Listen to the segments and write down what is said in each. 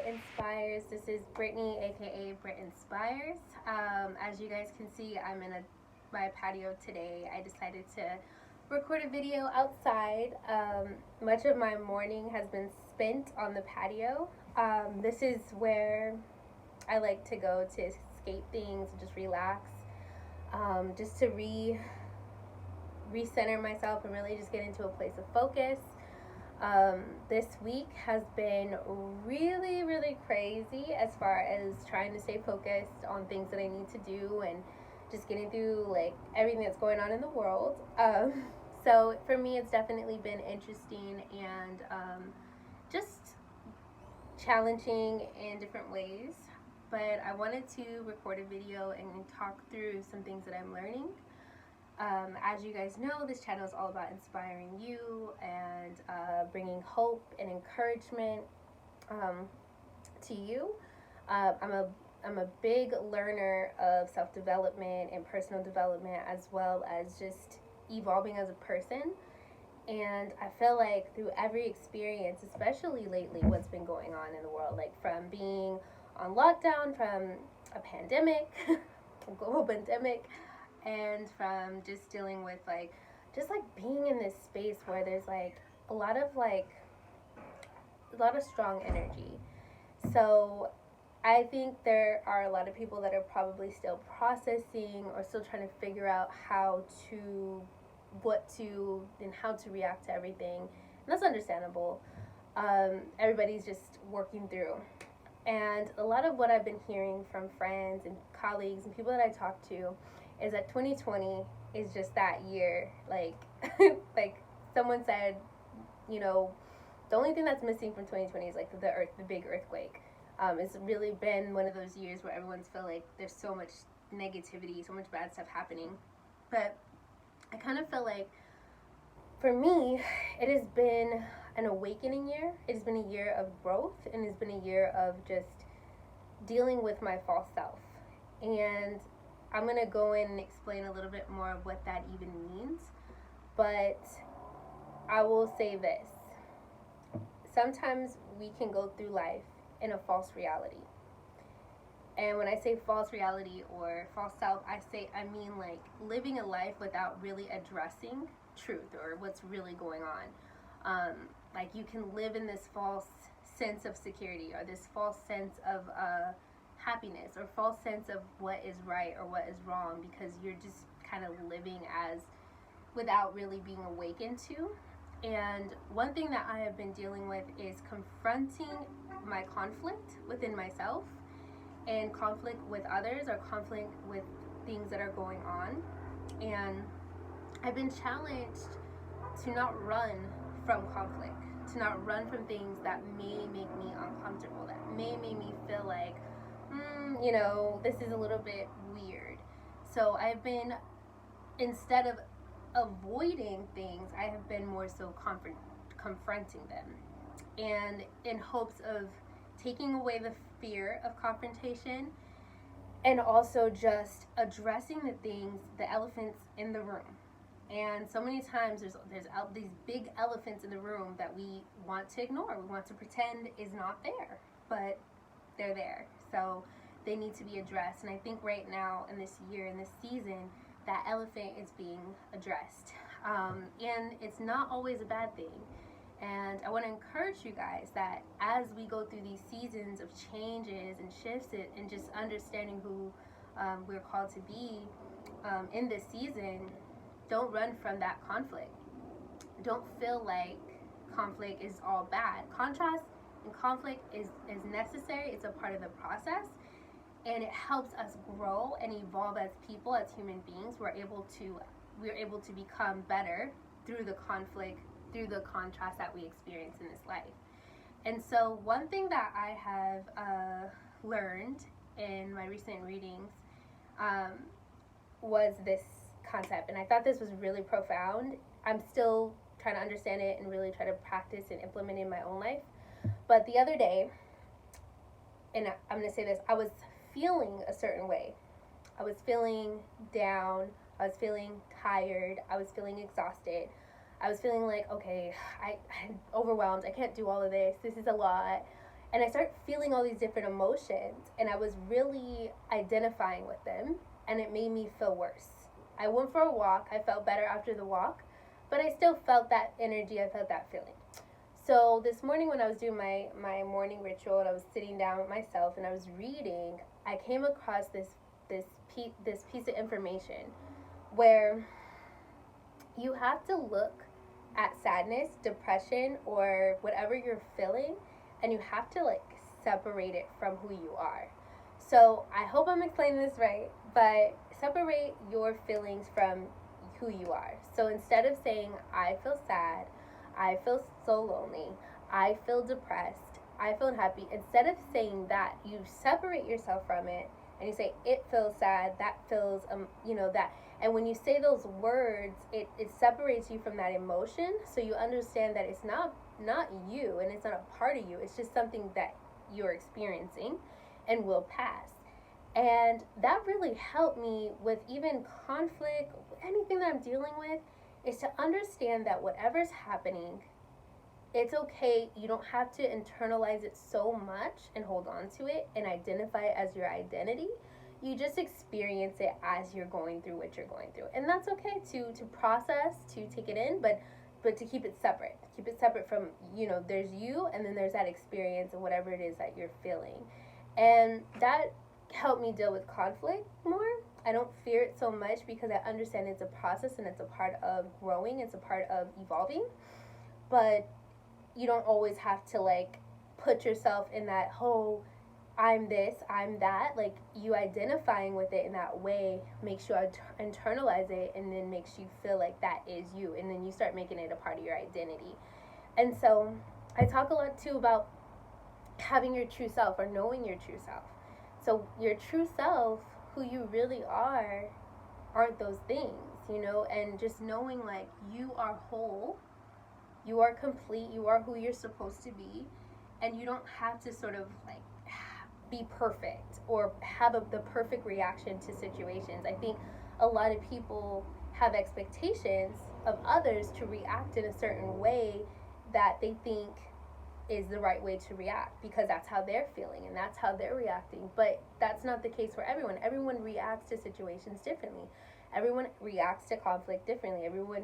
Brittinspires. This is Brittany, aka Brittinspires. As you guys can see, I'm in my patio today. I decided to record a video outside. Much of my morning has been spent on the patio. This is where I like to go to escape things and just relax, just to recenter myself and really just get into a place of focus. This week has been really crazy as far as trying to stay focused on things that I need to do and just getting through like everything that's going on in the world. So for me, it's definitely been interesting and just challenging in different ways. But I wanted to record a video and talk through some things that I'm learning. As you guys know, this channel is all about inspiring you and bringing hope and encouragement to you. I'm a big learner of self-development and personal development, as well as just evolving as a person. And I feel like through every experience, especially lately, what's been going on in the world, like from being on lockdown, from a pandemic, a global pandemic, and from just dealing with just being in this space where there's a lot of strong energy. So I think there are a lot of people that are probably still processing or still trying to figure out what to and how to react to everything, and that's understandable. Everybody's just working through, and a lot of what I've been hearing from friends and colleagues and people that I talk to is that 2020 is just that year. Like someone said, the only thing that's missing from 2020 is the big earthquake. It's really been one of those years where everyone's feel like there's so much negativity, so much bad stuff happening. But I kind of feel like for me, it has been an awakening year. It's been a year of growth, and it's been a year of just dealing with my false self. And I'm going to go in and explain a little bit more of what that even means. But I will say this. Sometimes we can go through life in a false reality. And when I say false reality or false self, I mean living a life without really addressing truth or what's really going on. You can live in this false sense of security or this false sense of happiness or false sense of what is right or what is wrong, because you're just kind of living as without really being awakened to. And one thing that I have been dealing with is confronting my conflict within myself and conflict with others or conflict with things that are going on. And I've been challenged to not run from conflict, to not run from things that may make me uncomfortable, that may make me feel like this is a little bit weird. So I've been, instead of avoiding things, I have been more so confronting them, and in hopes of taking away the fear of confrontation and also just addressing the elephants in the room. And so many times there's these big elephants in the room that we want to ignore, we want to pretend is not there, but they're there. So they need to be addressed. And I think right now in this year, in this season, that elephant is being addressed. And it's not always a bad thing. And I want to encourage you guys that as we go through these seasons of changes and shifts and just understanding who we're called to be in this season, don't run from that conflict. Don't feel like conflict is all bad. Contrast and conflict is necessary. It's a part of the process, and it helps us grow and evolve as people, as human beings. We're able to become better through the conflict, through the contrast that we experience in this life. And so one thing that I have learned in my recent readings was this concept, and I thought this was really profound. I'm still trying to understand it and really try to practice and implement it in my own life. But the other day, and I'm going to say this, I was feeling a certain way. I was feeling down. I was feeling tired. I was feeling exhausted. I was feeling like, okay, I'm overwhelmed. I can't do all of this. This is a lot. And I started feeling all these different emotions, and I was really identifying with them, and it made me feel worse. I went for a walk. I felt better after the walk, but I still felt that energy. I felt that feeling. So this morning when I was doing my morning ritual and I was sitting down with myself and I was reading, I came across this piece of information where you have to look at sadness, depression, or whatever you're feeling, and you have to like separate it from who you are. So I hope I'm explaining this right, but separate your feelings from who you are. So instead of saying, I feel sad, I feel so lonely, I feel depressed, I feel unhappy, instead of saying that, you separate yourself from it and you say, it feels sad, that feels, that. And when you say those words, it separates you from that emotion, so you understand that it's not you and it's not a part of you. It's just something that you're experiencing and will pass. And that really helped me with even conflict, anything that I'm dealing with, is to understand that whatever's happening, it's okay. You don't have to internalize it so much and hold on to it and identify it as your identity. You just experience it as you're going through what you're going through. And that's okay to process, to take it in, but to keep it separate. Keep it separate from, there's you and then there's that experience and whatever it is that you're feeling. And that helped me deal with conflict more. I don't fear it so much because I understand it's a process and it's a part of growing, it's a part of evolving. But you don't always have to like put yourself in that whole I'm this, I'm that. Like, you identifying with it in that way makes you internalize it, and then makes you feel like that is you, and then you start making it a part of your identity. And so I talk a lot too about having your true self, or knowing your true self. So your true self, who you really aren't those things, and just knowing like you are whole, you are complete, you are who you're supposed to be, and you don't have to sort of like be perfect or have the perfect reaction to situations. I think a lot of people have expectations of others to react in a certain way that they think is the right way to react because that's how they're feeling and that's how they're reacting. But that's not the case for everyone. Everyone reacts to situations differently. Everyone reacts to conflict differently. Everyone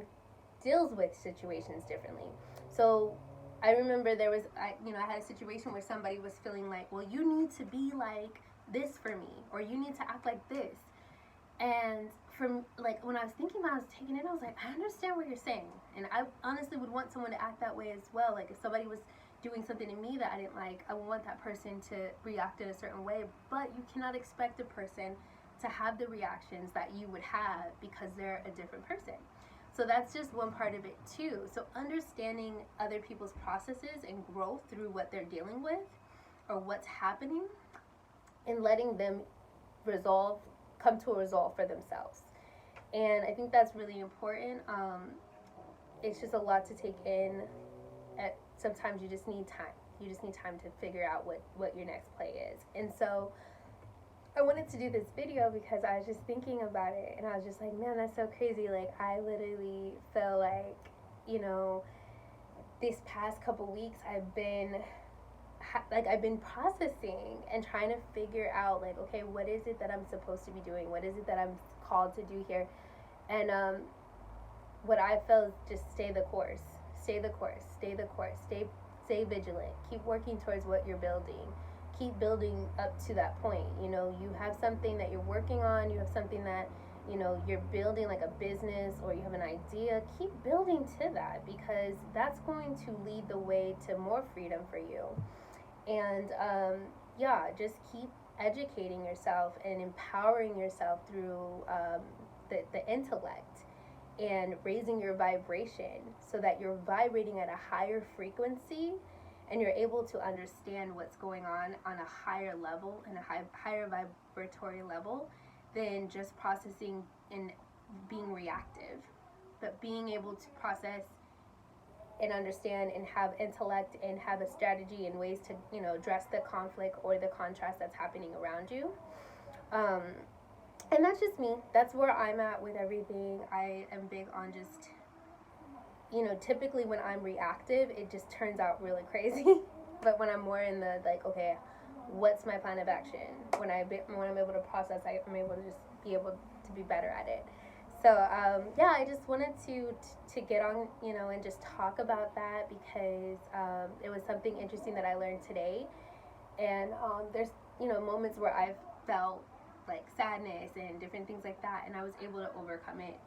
deals with situations differently. So I remember I had a situation where somebody was feeling like, well, you need to be like this for me, or you need to act like this. And from like when I was thinking about it, I was taking it, I was like, I understand what you're saying. And I honestly would want someone to act that way as well. Like if somebody was doing something to me that I didn't like, I would want that person to react in a certain way. But you cannot expect a person to have the reactions that you would have because they're a different person. So that's just one part of it too. So understanding other people's processes and growth through what they're dealing with or what's happening, and letting them come to a resolve for themselves. And I think that's really important. It's just a lot to take in. Sometimes you just need time. You just need time to figure out what your next play is. And so I wanted to do this video because I was just thinking about it, and I was just like, man, that's so crazy. Like, I literally feel like, these past couple weeks I've been processing and trying to figure out, like, okay, what is it that I'm supposed to be doing? What is it that I'm called to do here? And what I felt is just stay the course, stay vigilant, keep working towards what you're building. Keep building up to that point. You have something that you're working on, you have something that you're building, like a business, or you have an idea. Keep building to that, because that's going to lead the way to more freedom for you. And just keep educating yourself and empowering yourself through the intellect, and raising your vibration so that you're vibrating at a higher frequency, and you're able to understand what's going on a higher level and a higher vibratory level than just processing and being reactive, but being able to process and understand and have intellect and have a strategy and ways to address the conflict or the contrast that's happening around you. And that's just me. That's where I'm at with everything. I am big on just, typically when I'm reactive, it just turns out really crazy. But when I'm more in the like, okay, what's my plan of action? When I'm able to process, I'm able to just be able to be better at it. So yeah, I just wanted to get on, and just talk about that because it was something interesting that I learned today. And there's moments where I've felt like sadness and different things like that, and I was able to overcome it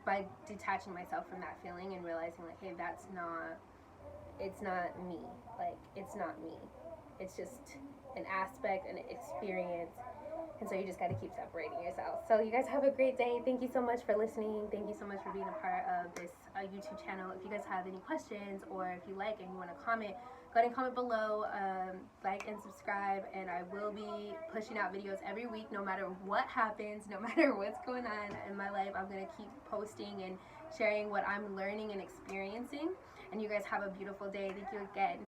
by detaching myself from that feeling and realizing like, hey, it's not me. Like, it's not me. It's just an aspect, an experience. And so you just got to keep separating yourself. So you guys have a great day. Thank you so much for listening. Thank you so much for being a part of this YouTube channel. If you guys have any questions or if you like and you want to comment, go ahead and comment below, like and subscribe. And I will be pushing out videos every week, no matter what happens, no matter what's going on in my life. I'm going to keep posting and sharing what I'm learning and experiencing. And you guys have a beautiful day. Thank you again.